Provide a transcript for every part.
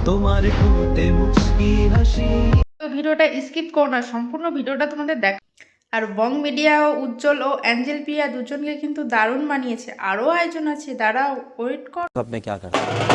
তোমার ঠোঁটে মুস্কি হাসি। তো ভিডিওটা স্কিপ করো না, সম্পূর্ণ ভিডিওটা তোমাদের দেখ। আর বং মিডিয়া ও উজ্জ্বল ও অ্যাঞ্জেল প্রিয়া দুজনকে কিন্তু দারুণ মানিয়েছে। আরও আয়োজন আছে, দাঁড়াও, ওয়েট কর। अब मैं क्या करता हूँ।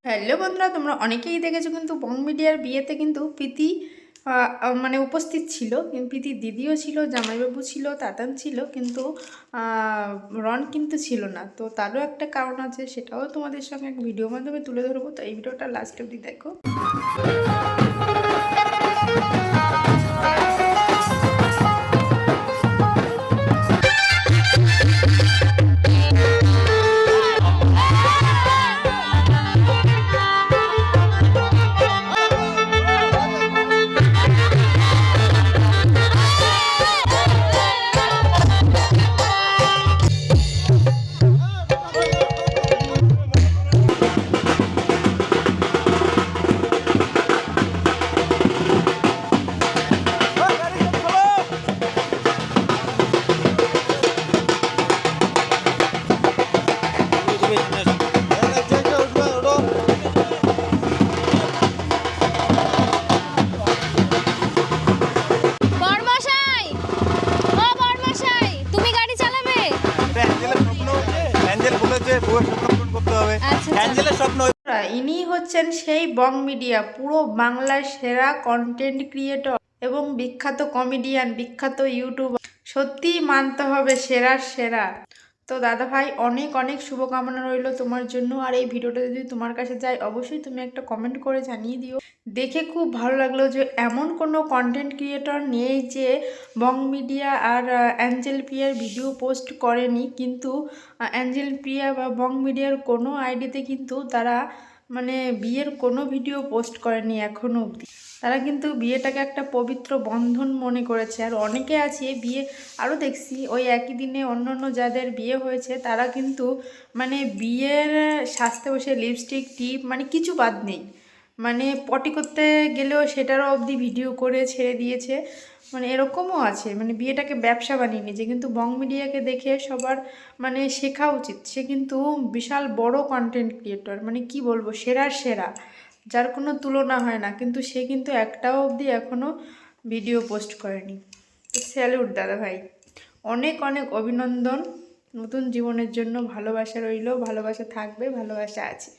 হ্যালো বন্ধুরা, তোমরা অনেকেই দেখেছো কিন্তু বং মিডিয়ার বিয়েতে কিন্তু প্রীতি মানে উপস্থিত ছিল, কিন্তু প্রীতির দিদিও ছিল, জামাইবাবু ছিল, তাতান ছিল, কিন্তু রন কিন্তু ছিল না। তো তারও একটা কারণ আছে, সেটাও তোমাদের সঙ্গে এক ভিডিওর মাধ্যমে তুলে ধরবো। তো এই ভিডিওটা লাস্ট অবধি দেখো। ইনি হচ্ছেন সেই বং মিডিয়া, পুরো বাংলার সেরা কন্টেন্ট ক্রিয়েটর এবং বিখ্যাত কমেডিয়ান, বিখ্যাত ইউটিউবার। সত্যিই মানতে হবে সেরার সেরা। তো দাদা ভাই, অনেক অনেক শুভকামনা রইল তোমার জন্য। আর এই ভিডিওটা যদি তোমার কাছে যায়, অবশ্যই তুমি একটা কমেন্ট করে জানিয়ে দিও। দেখে খুব ভালো লাগলো যে এমন কোনো কন্টেন্ট ক্রিয়েটর নেই যে বং মিডিয়া আর অ্যাঞ্জেল প্রিয়ার ভিডিও পোস্ট করেনি, কিন্তু অ্যাঞ্জেল প্রিয়া বা বং মিডিয়ার কোনো আইডিতে কিন্তু তারা মানে বিয়ের কোনো ভিডিও পোস্ট করেনি এখনও অবধি। তারা কিন্তু বিয়েটাকে একটা পবিত্র বন্ধন মনে করেছে। আর অনেকে আছে বিয়ে, আরও দেখছি ওই একই দিনে অন্য অন্য যাদের বিয়ে হয়েছে তারা কিন্তু মানে বিয়ের সাজতে বসে লিপস্টিক টিপ মানে কিছু বাদ নেই, মানে পটি করতে গেলেও সেটারও অবধি ভিডিও করে ছেড়ে দিয়েছে। মানে এরকমও আছে, মানে বিয়েটাকে ব্যবসা বানিয়ে নিয়েছে। কিন্তু বং মিডিয়াকে দেখে সবার মানে শেখা উচিত। সে কিন্তু বিশাল বড় কন্টেন্ট ক্রিয়েটর, মানে কি বলবো, সেরার সেরা, যার কোনো তুলনা হয় না। কিন্তু সে কিন্তু একটাও অবধি এখনও ভিডিও পোস্ট করেনি। তো স্যালুট দাদা ভাই, অনেক অনেক অভিনন্দন নতুন জীবনের জন্য। ভালোবাসা রইল, ভালোবাসা থাকবে, ভালোবাসা আছে।